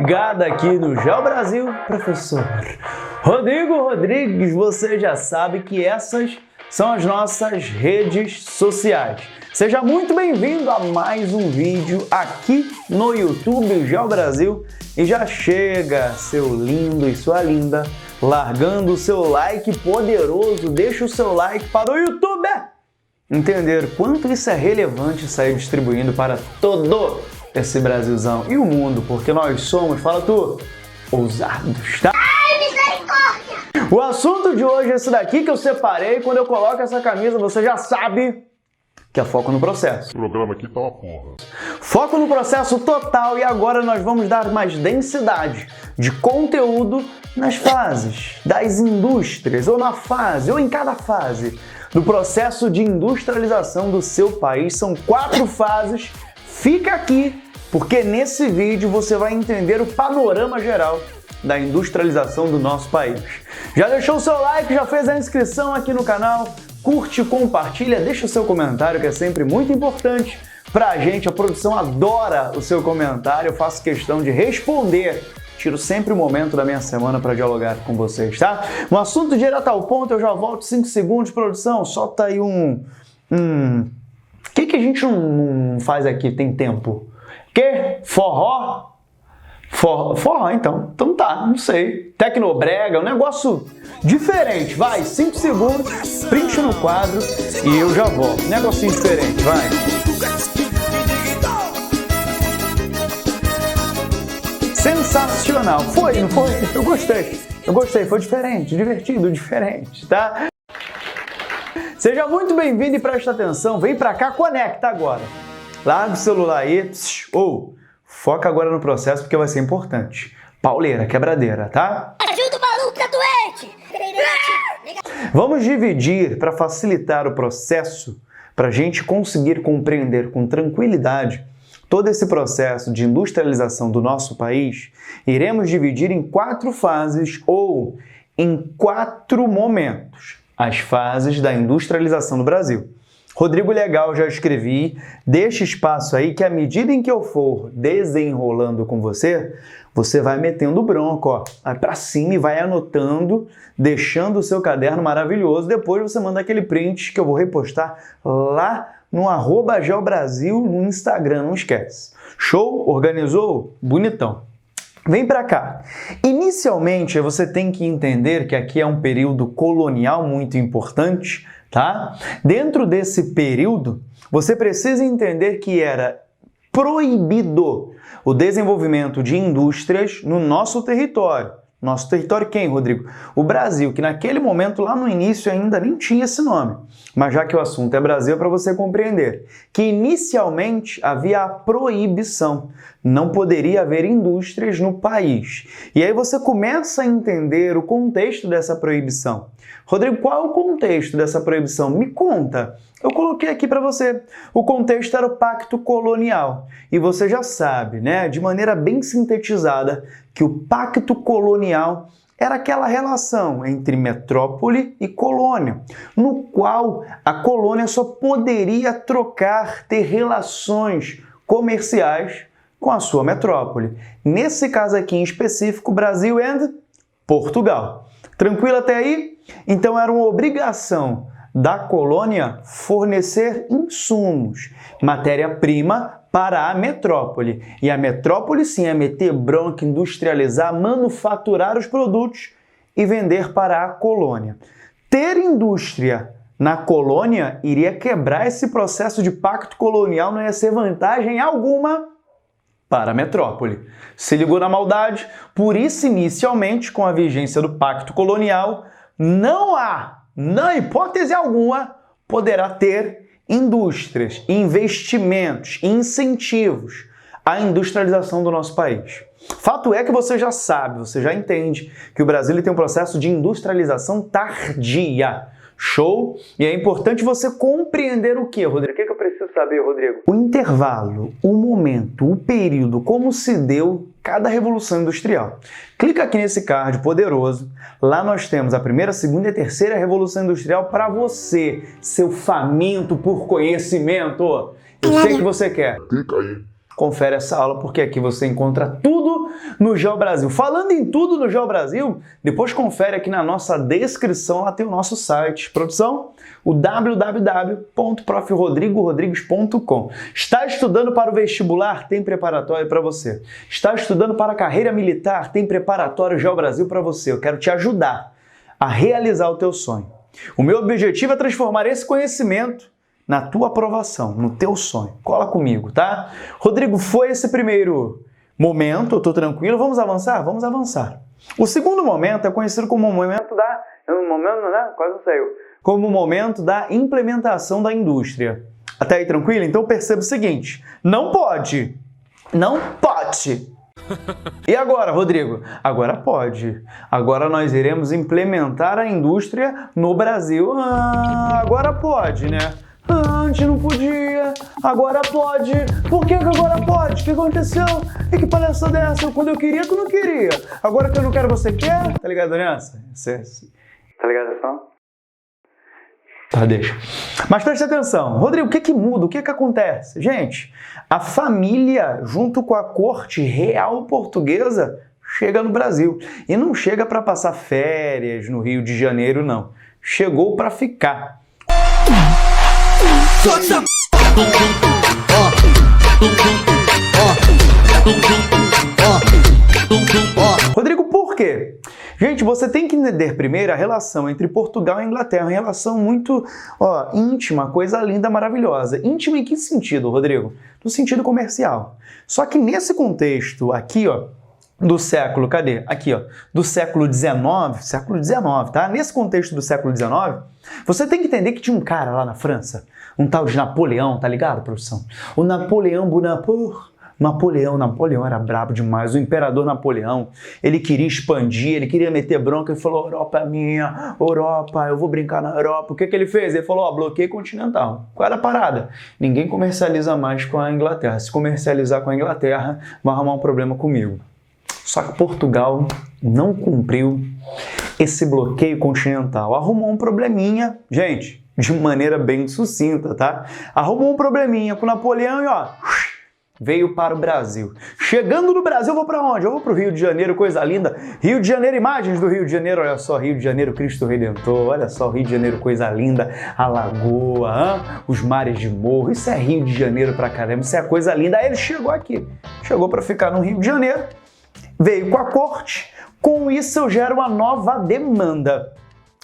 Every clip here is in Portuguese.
ligada aqui no Geo Brasil, professor Rodrigo Rodrigues. Você já sabe que essas são as nossas redes sociais. Seja muito bem-vindo a mais um vídeo aqui no YouTube Geo Brasil. E já chega, seu lindo e sua linda, largando o seu like poderoso. Deixa o seu like para o YouTube entender quanto isso é relevante sair distribuindo para todo esse Brasilzão e o mundo, porque nós somos, fala tu, ousados, tá? Ai, misericórdia! O assunto de hoje é esse daqui que eu separei. Quando eu coloco essa camisa, você já sabe que é foco no processo. O programa aqui tá uma porra. Foco no processo total, e agora nós vamos dar mais densidade de conteúdo nas fases das indústrias, ou na fase, ou em cada fase do processo de industrialização do seu país. São 4 fases. Fica aqui, porque nesse vídeo você vai entender o panorama geral da industrialização do nosso país. Já deixou o seu like, já fez a inscrição aqui no canal? Curte, compartilha, deixa o seu comentário, que é sempre muito importante pra gente. A produção adora o seu comentário, eu faço questão de responder. Tiro sempre um momento da minha semana para dialogar com vocês, tá? Um assunto direto ao ponto, eu já volto. 5 segundos, produção, solta aí O que a gente não faz aqui, tem tempo? Que? Forró? Forró, então. Então tá, não sei. Tecnobrega, um negócio diferente. Vai, 5 segundos, print no quadro e eu já volto. Negocinho diferente, vai. Sensacional. Foi, não foi? Eu gostei. Foi diferente, divertido, diferente, tá? Seja muito bem-vindo e presta atenção. Vem pra cá, conecta agora. Larga o celular aí. Foca agora no processo, porque vai ser importante. Pauleira, quebradeira, tá? Ajuda o maluco, tá doente! Vamos dividir para facilitar o processo, para a gente conseguir compreender com tranquilidade todo esse processo de industrialização do nosso país. Iremos dividir em 4 fases ou em 4 momentos as fases da industrialização do Brasil. Rodrigo Legal, já escrevi, deixa espaço aí que à medida em que eu for desenrolando com você, você vai metendo bronco, ó, vai pra cima e vai anotando, deixando o seu caderno maravilhoso. Depois você manda aquele print que eu vou repostar lá no @geobrasil no Instagram, não esquece. Show? Organizou? Bonitão. Vem pra cá. Inicialmente, você tem que entender que aqui é um período colonial muito importante, tá? Dentro desse período, você precisa entender que era proibido o desenvolvimento de indústrias no nosso território. Nosso território quem, Rodrigo? O Brasil, que naquele momento, lá no início, ainda nem tinha esse nome. Mas já que o assunto é Brasil, é para você compreender que inicialmente havia a proibição. Não poderia haver indústrias no país. E aí você começa a entender o contexto dessa proibição. Rodrigo, qual é o contexto dessa proibição? Me conta. Eu coloquei aqui para você. O contexto era o Pacto Colonial. E você já sabe, né, de maneira bem sintetizada, que o Pacto Colonial era aquela relação entre metrópole e colônia, no qual a colônia só poderia ter relações comerciais com a sua metrópole. Nesse caso aqui em específico, Brasil e Portugal. Tranquilo até aí? Então era uma obrigação da colônia fornecer insumos, matéria-prima para a metrópole. E a metrópole sim é meter bronca, industrializar, manufaturar os produtos e vender para a colônia. Ter indústria na colônia iria quebrar esse processo de pacto colonial, não ia ser vantagem alguma para a metrópole. Se ligou na maldade? Por isso, inicialmente, com a vigência do pacto colonial, não há, na hipótese alguma, poderá ter indústrias, investimentos, incentivos à industrialização do nosso país. Fato é que você já sabe, você já entende que o Brasil tem um processo de industrialização tardia. Show? E é importante você compreender o que, Rodrigo? O que eu preciso saber, Rodrigo? O intervalo, o momento, o período, como se deu cada revolução industrial. Clica aqui nesse card poderoso. Lá nós temos a primeira, segunda e terceira revolução industrial para você, seu faminto por conhecimento. Eu sei que você quer. Clica aí. confere essa aula, porque aqui você encontra tudo no GeoBrasil. Falando em tudo no GeoBrasil, depois confere aqui na nossa descrição, lá tem o nosso site. Produção, o www.profrodrigorodrigues.com. Está estudando para o vestibular? Tem preparatório para você. Está estudando para a carreira militar? Tem preparatório GeoBrasil para você. Eu quero te ajudar a realizar o teu sonho. O meu objetivo é transformar esse conhecimento na tua aprovação, no teu sonho. Cola comigo, tá? Rodrigo, foi esse primeiro momento, eu tô tranquilo, vamos avançar? Vamos avançar. O segundo momento é conhecido como o momento da... Quase não saiu. Como o momento da implementação da indústria. Até aí tranquilo? Então perceba o seguinte, não pode. E agora, Rodrigo? Agora pode. Agora nós iremos implementar a indústria no Brasil. Agora pode, né? Antes não podia, agora pode. Por que agora pode? O que aconteceu? E que palhaçada é essa? Quando eu queria, tu não queria. Agora que eu não quero, você quer? Tá ligado nessa? Tá ligado nessa? Tá, deixa. Mas preste atenção. Rodrigo, o que muda? O que acontece? Gente, a família, junto com a corte real portuguesa, chega no Brasil. E não chega para passar férias no Rio de Janeiro, não. Chegou para ficar. Rodrigo, por quê? Gente, você tem que entender primeiro a relação entre Portugal e Inglaterra, uma relação muito íntima, coisa linda, maravilhosa. Íntima em que sentido, Rodrigo? No sentido comercial. Só que nesse contexto aqui, do século, do século XIX, tá? Nesse contexto do século XIX, você tem que entender que tinha um cara lá na França, um tal de Napoleão, tá ligado, produção? O Napoleão Bonaparte. Napoleão era brabo demais, o imperador Napoleão, ele queria expandir, ele queria meter bronca, ele falou, Europa é minha, Europa, eu vou brincar na Europa. O que ele fez? Ele falou, bloqueio continental. Qual era a parada? Ninguém comercializa mais com a Inglaterra, se comercializar com a Inglaterra, vai arrumar um problema comigo. Só que Portugal não cumpriu esse bloqueio continental, arrumou um probleminha, gente, de maneira bem sucinta, tá? Arrumou um probleminha com Napoleão e veio para o Brasil. Chegando no Brasil, eu vou para onde? Eu vou para o Rio de Janeiro, coisa linda. Rio de Janeiro, imagens do Rio de Janeiro. Olha só, Rio de Janeiro, Cristo Redentor. Olha só, Rio de Janeiro, coisa linda. A lagoa, os mares de morro. Isso é Rio de Janeiro pra caramba, isso é coisa linda. Aí ele chegou aqui. Chegou para ficar no Rio de Janeiro. Veio com a corte. Com isso, eu gero uma nova demanda.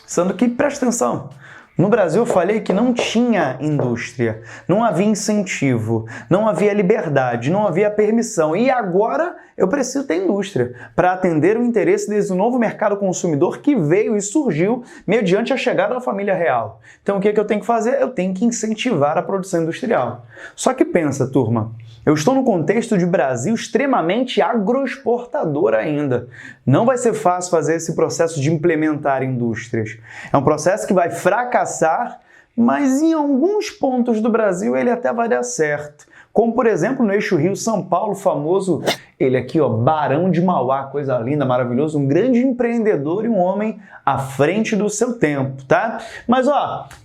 Sendo que, presta atenção, no Brasil eu falei que não tinha indústria, não havia incentivo, não havia liberdade, não havia permissão. E agora eu preciso ter indústria para atender o interesse desse novo mercado consumidor que veio e surgiu mediante a chegada da família real. Então o que eu tenho que fazer? Eu tenho que incentivar a produção industrial. Só que pensa, turma, eu estou no contexto de Brasil extremamente agroexportador ainda. Não vai ser fácil fazer esse processo de implementar indústrias. É um processo que vai fracassar, mas em alguns pontos do Brasil ele até vai dar certo. Como, por exemplo, no eixo Rio-São Paulo, famoso, ele aqui, Barão de Mauá, coisa linda, maravilhoso, um grande empreendedor e um homem à frente do seu tempo, tá? Mas,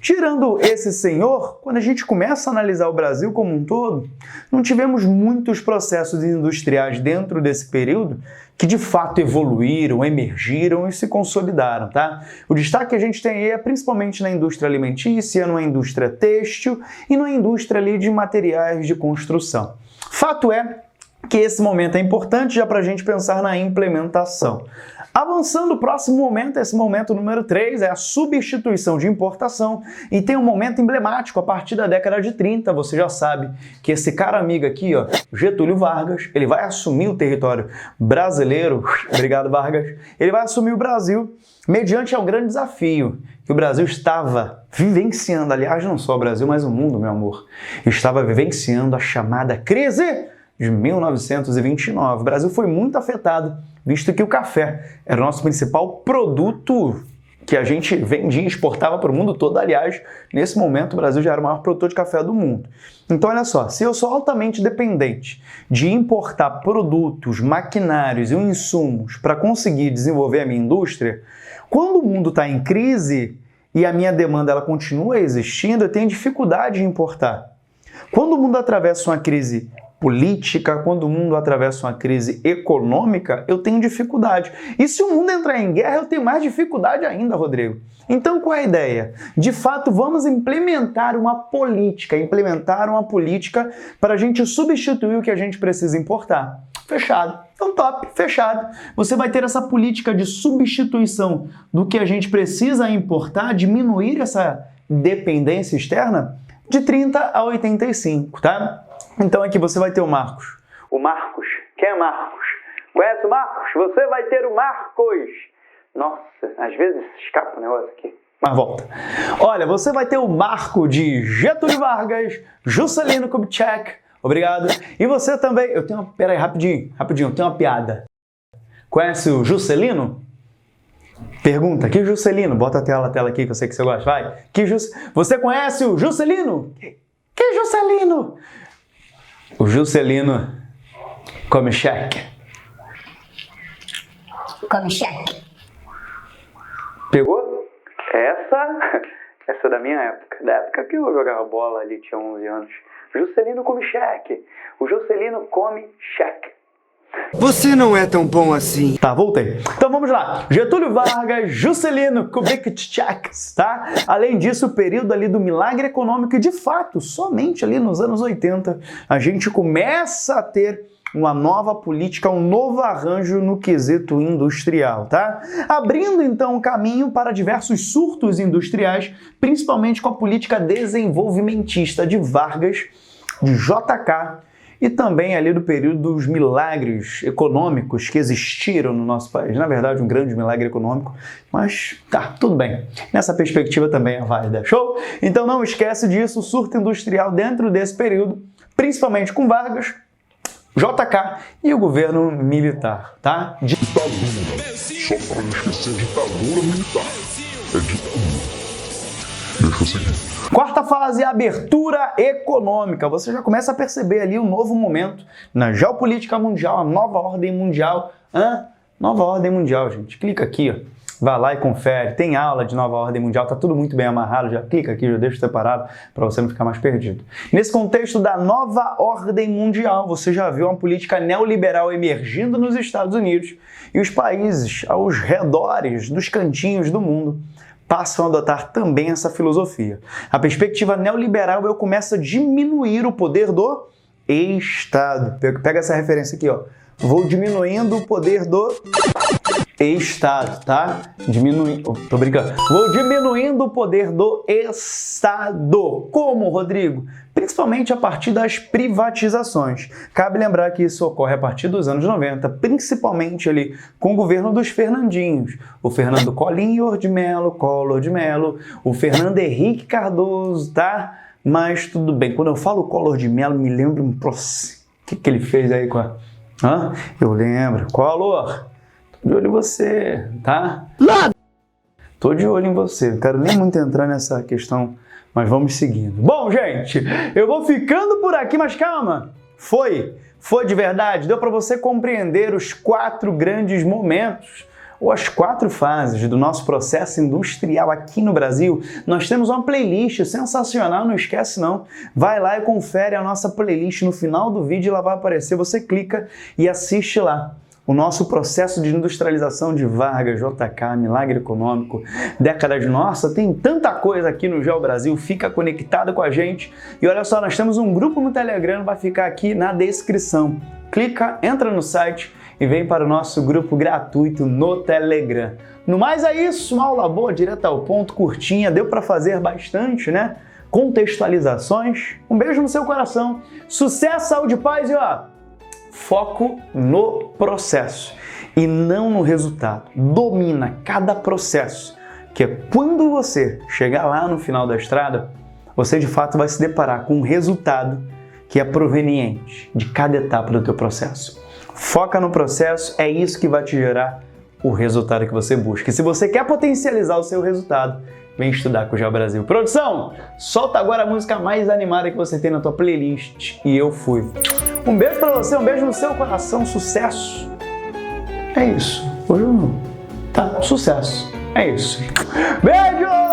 tirando esse senhor, quando a gente começa a analisar o Brasil como um todo, não tivemos muitos processos industriais dentro desse período que de fato evoluíram, emergiram e se consolidaram, tá? O destaque que a gente tem aí é principalmente na indústria alimentícia, na indústria têxtil e na indústria ali de materiais de construção. Fato é que esse momento é importante já para a gente pensar na implementação. Avançando, o próximo momento, esse momento número 3, é a substituição de importação e tem um momento emblemático a partir da década de 30, você já sabe que esse cara amigo aqui, Getúlio Vargas, ele vai assumir o território brasileiro, obrigado Vargas, ele vai assumir o Brasil mediante ao grande desafio que o Brasil estava vivenciando, aliás, não só o Brasil, mas o mundo, meu amor, estava vivenciando a chamada crise de 1929. O Brasil foi muito afetado, visto que o café era o nosso principal produto que a gente vendia e exportava para o mundo todo. Aliás, nesse momento o Brasil já era o maior produtor de café do mundo. Então olha só, se eu sou altamente dependente de importar produtos, maquinários e insumos para conseguir desenvolver a minha indústria, quando o mundo está em crise e a minha demanda ela continua existindo, eu tenho dificuldade de importar. Quando o mundo atravessa uma crise política, quando o mundo atravessa uma crise econômica, eu tenho dificuldade. E se o mundo entrar em guerra, eu tenho mais dificuldade ainda, Rodrigo. Então, qual é a ideia? De fato, vamos implementar uma política para a gente substituir o que a gente precisa importar. Fechado. Então, top, fechado. Você vai ter essa política de substituição do que a gente precisa importar, diminuir essa dependência externa de 30 a 85, tá? Então aqui você vai ter o Marcos. O Marcos. Quem é Marcos? Conhece o Marcos? Você vai ter o Marcos. Nossa, às vezes escapa o negócio aqui. Mas volta. Olha, você vai ter o Marco de Getúlio Vargas, Juscelino Kubitschek. Obrigado. E você também... Pera aí, rapidinho. Eu tenho uma piada. Conhece o Juscelino? Pergunta, que Juscelino? Bota a tela aqui que eu sei que você gosta. Vai. Você conhece o Juscelino? Que Juscelino? O Juscelino Kubitschek. Kubitschek. Pegou? Essa é da minha época. Da época que eu jogava bola ali, tinha 11 anos. Juscelino Kubitschek. O Juscelino Kubitschek. Você não é tão bom assim. Tá, voltei. Então vamos lá. Getúlio Vargas, Juscelino Kubitschek, tá? Além disso, o período ali do milagre econômico e, de fato, somente ali nos anos 80, a gente começa a ter uma nova política, um novo arranjo no quesito industrial, tá? Abrindo, então, o caminho para diversos surtos industriais, principalmente com a política desenvolvimentista de Vargas, de JK, e também ali do período dos milagres econômicos que existiram no nosso país. Na verdade, um grande milagre econômico, mas tá, tudo bem. Nessa perspectiva também é válida. Show? Então não esquece disso, o surto industrial dentro desse período, principalmente com Vargas, JK e o governo militar, tá? Ditadura. Só para não esquecer, ditadura militar. É ditadura. Deixa eu seguir. Quarta fase, abertura econômica. Você já começa a perceber ali um novo momento na geopolítica mundial, a nova ordem mundial. Nova ordem mundial, gente. Clica aqui, ó. Vai lá e confere. Tem aula de nova ordem mundial, tá tudo muito bem amarrado. Já clica aqui, já deixa separado para você não ficar mais perdido. Nesse contexto da nova ordem mundial, você já viu uma política neoliberal emergindo nos Estados Unidos e os países aos redores dos cantinhos do mundo passam a adotar também essa filosofia. A perspectiva neoliberal começa a diminuir o poder do Estado. Pega essa referência aqui, ó. Vou diminuindo o poder do Estado, tá? Tô brincando. Vou diminuindo o poder do Estado. Como, Rodrigo? Principalmente a partir das privatizações. Cabe lembrar que isso ocorre a partir dos anos 90, principalmente ali com o governo dos Fernandinhos. O Fernando Collor de Mello, o Fernando Henrique Cardoso, tá? Mas tudo bem. Quando eu falo Collor de Mello, me lembro um processo. O que ele fez aí com a... Eu lembro. Collor, tô de olho em você, tá? Tô de olho em você. Não quero nem muito entrar nessa questão, mas vamos seguindo. Bom, gente, eu vou ficando por aqui, mas calma. Foi de verdade? Deu para você compreender os 4 grandes momentos ou as 4 fases do nosso processo industrial aqui no Brasil? Nós temos uma playlist sensacional, não esquece não. Vai lá e confere a nossa playlist no final do vídeo, ela vai aparecer, você clica e assiste lá. O nosso processo de industrialização de Vargas, JK, milagre econômico, década de nossa, tem tanta coisa aqui no Geo Brasil, fica conectado com a gente. E olha só, nós temos um grupo no Telegram, vai ficar aqui na descrição. Clica, entra no site e vem para o nosso grupo gratuito no Telegram. No mais é isso, uma aula boa, direto ao ponto, curtinha, deu para fazer bastante, né? Contextualizações. Um beijo no seu coração, sucesso, saúde e paz e ó... Foco no processo e não no resultado. Domina cada processo, que é quando você chegar lá no final da estrada, você de fato vai se deparar com um resultado que é proveniente de cada etapa do teu processo. Foca no processo, é isso que vai te gerar o resultado que você busca. E se você quer potencializar o seu resultado, vem estudar com o Geo Brasil. Produção, solta agora a música mais animada que você tem na tua playlist e eu fui. Um beijo pra você, um beijo no seu coração, sucesso. É isso. Hoje tá, sucesso. É isso. Beijo!